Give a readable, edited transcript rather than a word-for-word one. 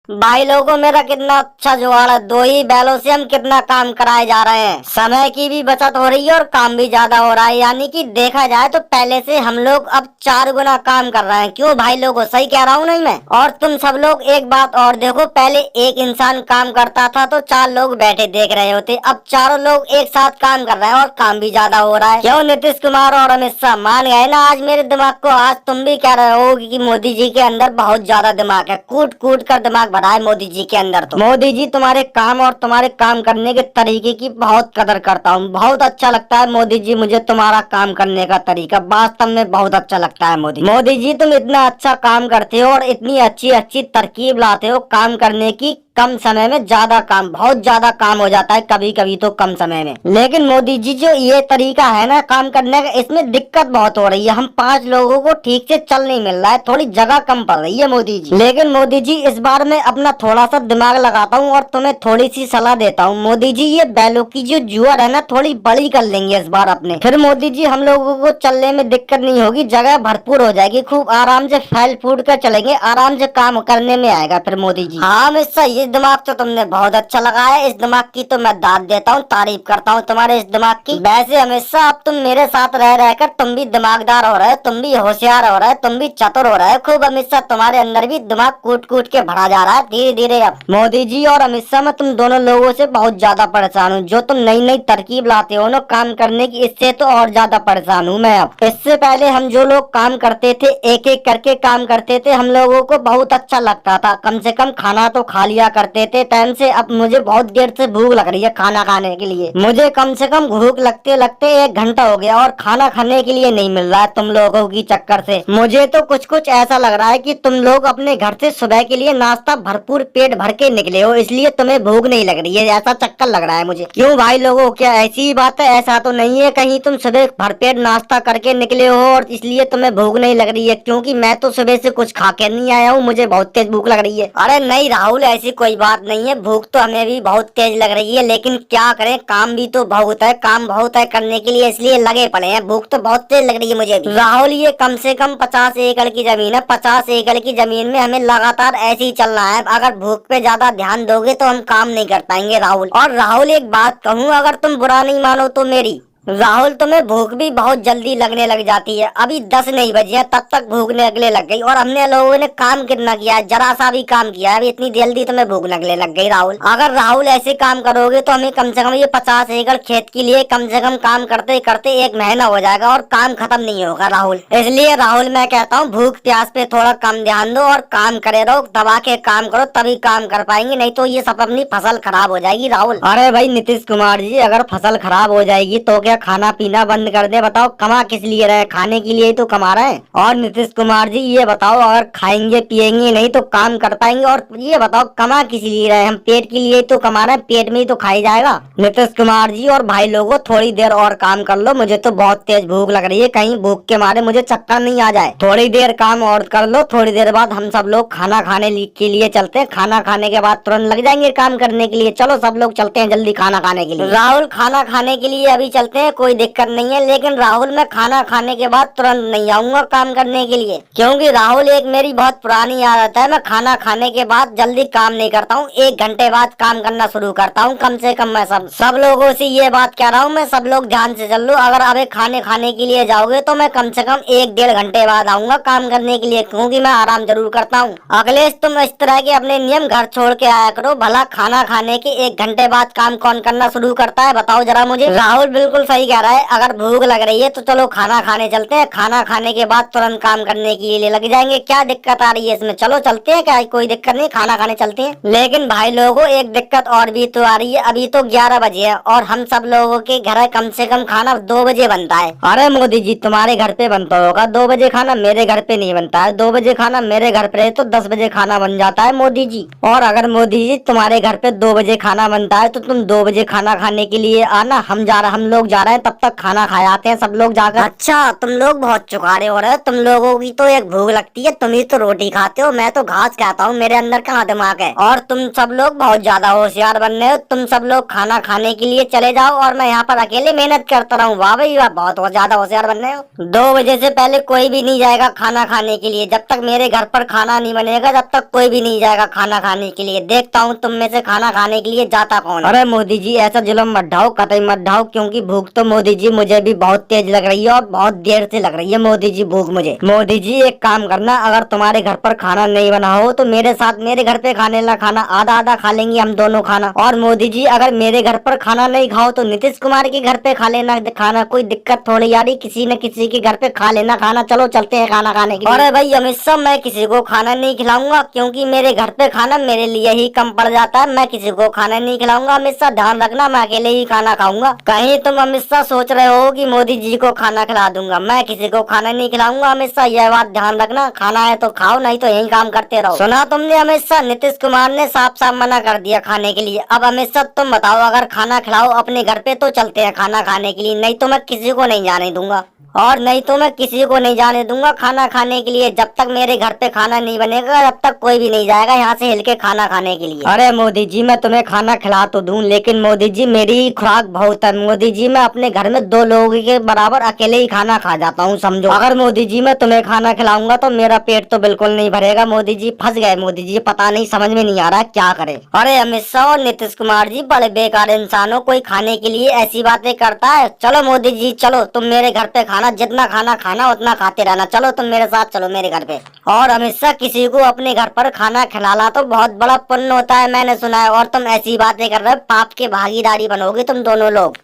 भाई लोगों मेरा कितना अच्छा जुगाड़ है। 2 ही बैलों से हम कितना काम कराए जा रहे हैं। समय की भी बचत हो रही है और काम भी ज्यादा हो रहा है। यानी कि देखा जाए तो पहले से हम लोग अब 4 गुना काम कर रहे हैं। क्यों भाई लोगों, सही कह रहा हूँ नहीं मैं? और तुम सब लोग एक बात और देखो, पहले एक इंसान काम करता था तो 4 लोग बैठे देख रहे होते। अब चारों लोग एक साथ काम कर रहे हैं और काम भी ज्यादा हो रहा है। क्यों नीतीश कुमार और अमित शाह, मान गए ना आज मेरे दिमाग को? आज तुम भी कह रहे हो कि मोदी जी के अंदर बहुत ज्यादा दिमाग है, कूट कूट कर दिमाग भरा है मोदी जी के अंदर। तो मोदी जी, तुम्हारे काम और तुम्हारे काम करने के तरीके की बहुत कदर करता हूँ। बहुत अच्छा लगता है मोदी जी मुझे तुम्हारा काम करने का तरीका, वास्तव में बहुत अच्छा लगता है मोदी जी। तुम इतना अच्छा काम करते हो और इतनी अच्छी अच्छी तरकीब लाते हो काम करने की। कम समय में ज्यादा काम, बहुत ज्यादा काम हो जाता है कभी कभी तो कम समय में। लेकिन मोदी जी जो ये तरीका है ना काम करने का, इसमें दिक्कत बहुत हो रही है। हम 5 लोगों को ठीक से चल नहीं मिल रहा है, थोड़ी जगह कम पड़ रही है मोदी जी। लेकिन मोदी जी इस बार मैं अपना थोड़ा सा दिमाग लगाता हूँ और तुम्हें थोड़ी सी सलाह देता हूँ। मोदी जी ये बैलों की जो जुआर है ना थोड़ी बड़ी कर लेंगे इस बार अपने। फिर मोदी जी हम लोगों को चलने में दिक्कत नहीं होगी, जगह भरपूर हो जाएगी, खूब आराम से फैल फूट कर चलेंगे, आराम से काम करने में आएगा फिर मोदी जी। हाँ मिस्टर, ये दिमाग तो तुमने बहुत अच्छा लगाया। इस दिमाग की तो मैं दाद देता हूँ, तारीफ करता हूँ तुम्हारे इस दिमाग की। वैसे हमेशा अब तुम मेरे साथ रह रहकर तुम भी दिमागदार हो रहे हो, तुम भी होशियार हो रहे हो, तुम भी चतुर हो रहे हो खूब। अमित शाह तुम्हारे अंदर भी दिमाग कूट कूट के भरा जा रहा है धीरे धीरे। अब मोदी जी और अमित शाह, मैं तुम दोनों लोगों से बहुत ज्यादा परेशान हूँ। जो तुम नई नई तरकीब लाते हो ना काम करने की, इससे तो और ज्यादा परेशान हूँ मैं। अब इससे पहले हम जो लोग काम करते थे, एक एक करके काम करते थे, हम लोगों को बहुत अच्छा लगता था, कम से कम खाना तो खा लिया करते थे टाइम से। अब मुझे बहुत देर से भूख लग रही है खाना खाने के लिए। मुझे कम से कम भूख लगते लगते 1 घंटा हो गया और खाना खाने के लिए नहीं मिल रहा है तुम लोगों की चक्कर से। मुझे तो कुछ कुछ ऐसा लग रहा है कि तुम लोग अपने घर से सुबह के लिए नाश्ता भरपूर पेट भर के निकले हो, इसलिए तुम्हें भूख नहीं लग रही है, ऐसा चक्कर लग रहा है मुझे। क्यों भाई लोगों, क्या ऐसी ही बात है? ऐसा तो नहीं है कहीं तुम सुबह भरपेट नाश्ता करके निकले हो और इसलिए तुम्हें भूख नहीं लग रही है? क्योंकि मैं तो सुबह से कुछ खा के नहीं आया हूँ, मुझे बहुत तेज भूख लग रही है। अरे नहीं राहुल, ऐसी कोई बात नहीं है, भूख तो हमें भी बहुत तेज लग रही है, लेकिन क्या करें, काम भी तो बहुत है, काम बहुत है करने के लिए, इसलिए लगे पड़े हैं। भूख तो बहुत तेज लग रही है मुझे भी। राहुल ये कम से कम 50 एकड़ की जमीन है, 50 एकड़ की जमीन में हमें लगातार ऐसे ही चलना है। अगर भूख पे ज्यादा ध्यान दोगे तो हम काम नहीं कर पाएंगे राहुल। और राहुल एक बात कहूँ, अगर तुम बुरा नहीं मानो तो मेरी, राहुल तुम्हें भूख भी बहुत जल्दी लगने लग जाती है। अभी 10 नहीं बजे हैं तब तक भूख लगने लग गई, और हमने लोगों ने काम कितना किया है, जरा सा भी काम किया है, अभी इतनी जल्दी तुम्हें भूख लगने लग गई राहुल। अगर राहुल ऐसे काम करोगे तो हमें कम से कम ये 50 एकड़ खेत के लिए कम से कम काम करते करते 1 महीना हो जाएगा और काम खत्म नहीं होगा राहुल। इसलिए राहुल मैं कहता हूँ भूख प्यास पे थोड़ा कम ध्यान दो और काम करे रहो, दबा के काम करो, तभी काम कर पाएंगे, नहीं तो ये सब अपनी फसल खराब हो जाएगी राहुल। अरे भाई नीतीश कुमार जी, अगर फसल खराब हो जाएगी तो क्या खाना पीना बंद कर दे? बताओ, कमा किस लिए रहे? खाने के लिए ही तो कमा रहे हैं। और नीतीश कुमार जी ये बताओ, अगर खाएंगे पिएंगे नहीं तो काम कर पाएंगे? और ये बताओ कमा किस लिए रहे? हम पेट के लिए तो कमा रहे हैं, पेट में ही तो खाई जाएगा। नीतीश कुमार जी और भाई लोगों, थोड़ी देर और काम कर लो, मुझे तो बहुत तेज भूख लग रही है, कहीं भूख के मारे मुझे चक्कर नहीं आ जाए। थोड़ी देर काम और कर लो, थोड़ी देर बाद हम सब लोग खाना खाने के लिए चलते हैं। खाना खाने के बाद तुरंत लग जाएंगे काम करने के लिए। चलो सब लोग चलते हैं जल्दी खाना खाने के लिए। राहुल खाना खाने के लिए अभी चलते हैं, कोई दिक्कत नहीं है, लेकिन राहुल मैं खाना खाने के बाद तुरंत नहीं आऊंगा काम करने के लिए, क्योंकि राहुल एक मेरी बहुत पुरानी आदत है, मैं खाना खाने के बाद जल्दी काम नहीं करता हूँ, 1 घंटे बाद काम करना शुरू करता हूँ कम से कम। मैं सब लोगों से ये बात कह रहा हूँ, मैं सब लोग ध्यान से चल लो। अगर अभी खाने खाने के लिए जाओगे तो मैं कम से कम 1-1.5 घंटे बाद आऊंगा काम करने के लिए, क्योंकि मैं आराम जरूर करता हूँ। अखिलेश तुम इस तरह के अपने नियम घर छोड़ के आया करो, भला खाना खाने के 1 घंटे बाद काम कौन करना शुरू करता है बताओ जरा मुझे। राहुल बिल्कुल सही कह रहा है, अगर भूख लग रही है तो चलो खाना खाने चलते हैं, खाना खाने के बाद तुरंत काम करने के लिए लग जाएंगे। क्या दिक्कत आ रही है इसमें? चलो चलते हैं, क्या कोई दिक्कत नहीं, खाना खाने चलते हैं। लेकिन भाई लोगों एक दिक्कत और भी तो आ रही है, अभी तो 11 बजे है और हम सब लोगों के घर कम से कम खाना 2 बजे बनता है। अरे मोदी जी, तुम्हारे घर पे बनता होगा 2 बजे खाना, मेरे घर पे नहीं बनता है 2 बजे खाना। मेरे घर पे तो 10 बजे खाना बन जाता है मोदी जी। और अगर मोदी जी तुम्हारे घर पे 2 बजे खाना बनता है तो तुम 2 बजे खाना खाने के लिए आना, हम लोग जा आ रहे हैं तब तक खाना खा जाते हैं सब लोग जाकर। अच्छा तुम लोग बहुत चुकारे हो रहे हो, तुम लोगों की तो एक भूख लगती है, तुम ही तो रोटी खाते हो, मैं तो घास खाता हूँ, मेरे अंदर कहाँ दिमाग है। और तुम सब लोग बहुत ज्यादा होशियार बन रहे हो, तुम सब लोग खाना खाने के लिए चले जाओ और मैं यहाँ पर अकेले मेहनत करता रहूँ। वाह भाई वाह, बहुत ज्यादा होशियार बन रहे हो। 2 बजे से पहले कोई भी नहीं जाएगा खाना खाने के लिए, जब तक मेरे घर पर खाना नहीं बनेगा जब तक कोई भी नहीं जाएगा खाना खाने के लिए। देखता हूँ तुम में से खाना खाने के लिए जाता कौन। अरे मोदी जी ऐसा जुल्म मत ढाओ, कतई मत ढाओ, क्योंकि भूख तो मोदी जी मुझे भी बहुत तेज लग रही है और बहुत देर से लग रही है मोदी जी भूख मुझे। मोदी जी एक काम करना, अगर तुम्हारे घर पर खाना नहीं बना हो तो मेरे साथ मेरे घर पे खाने ला खाना, आधा आधा खा लेंगे हम दोनों खाना। और मोदी जी अगर मेरे घर पर खाना नहीं खाओ तो नीतीश कुमार के घर पे खा लेना खाना, कोई दिक्कत थोड़ी यारी, किसी न किसी के घर पे खा लेना खाना। चलो चलते हैं खाना खाने के लिए। अरे भाई अमित शाह, मैं किसी को खाना नहीं खिलाऊंगा, क्योंकि मेरे घर पे खाना मेरे लिए ही कम पड़ जाता है, मैं किसी को खाना नहीं खिलाऊंगा। अमित शाह ध्यान रखना, मैं अकेले ही खाना खाऊंगा। कहीं तुम अमित शाह सोच रहे हो कि मोदी जी को खाना खिला दूंगा, मैं किसी को खाना नहीं खिलाऊंगा अमित शाह, यह बात ध्यान रखना। खाना है तो खाओ, नहीं तो यही काम करते रहो। सुना तुमने अमित शाह, नीतीश कुमार ने साफ साफ मना कर दिया खाने के लिए। अब अमित शाह तुम बताओ, अगर खाना खिलाओ अपने घर पे तो चलते हैं खाना खाने के लिए, नहीं तो मैं किसी को नहीं जाने दूंगा। और नहीं तो मैं किसी को नहीं जाने दूंगा खाना खाने के लिए, जब तक मेरे घर पे खाना नहीं बनेगा जब तक कोई भी नहीं जाएगा यहाँ से हिल के खाना खाने के लिए। अरे मोदी जी मैं तुम्हें खाना खिला तो दूं, लेकिन मोदी जी मेरी खुराक बहुत है मोदी जी, मैं अपने घर में 2 लोगों के बराबर अकेले ही खाना खा जाता हूँ समझो। अगर मोदी जी मैं तुम्हें खाना खिलाऊंगा तो मेरा पेट तो बिल्कुल नहीं भरेगा मोदी जी, फंस गए मोदी जी, पता नहीं समझ में नहीं आ रहा क्या करे। अरे अमित शाह और नीतीश कुमार जी बड़े बेकार इंसान हो, कोई खाने के लिए ऐसी बातें करता है। चलो मोदी जी चलो, तुम मेरे घर पे खाना, जितना खाना खाना उतना खाते रहना, चलो तुम मेरे साथ चलो मेरे घर पे। और अमित शाह किसी को अपने घर पर खाना खिलाना तो बहुत बड़ा पुण्य होता है मैंने सुना है, और तुम ऐसी बातें कर रहे हो, पाप के भागीदारी बनोगे तुम दोनों लोग।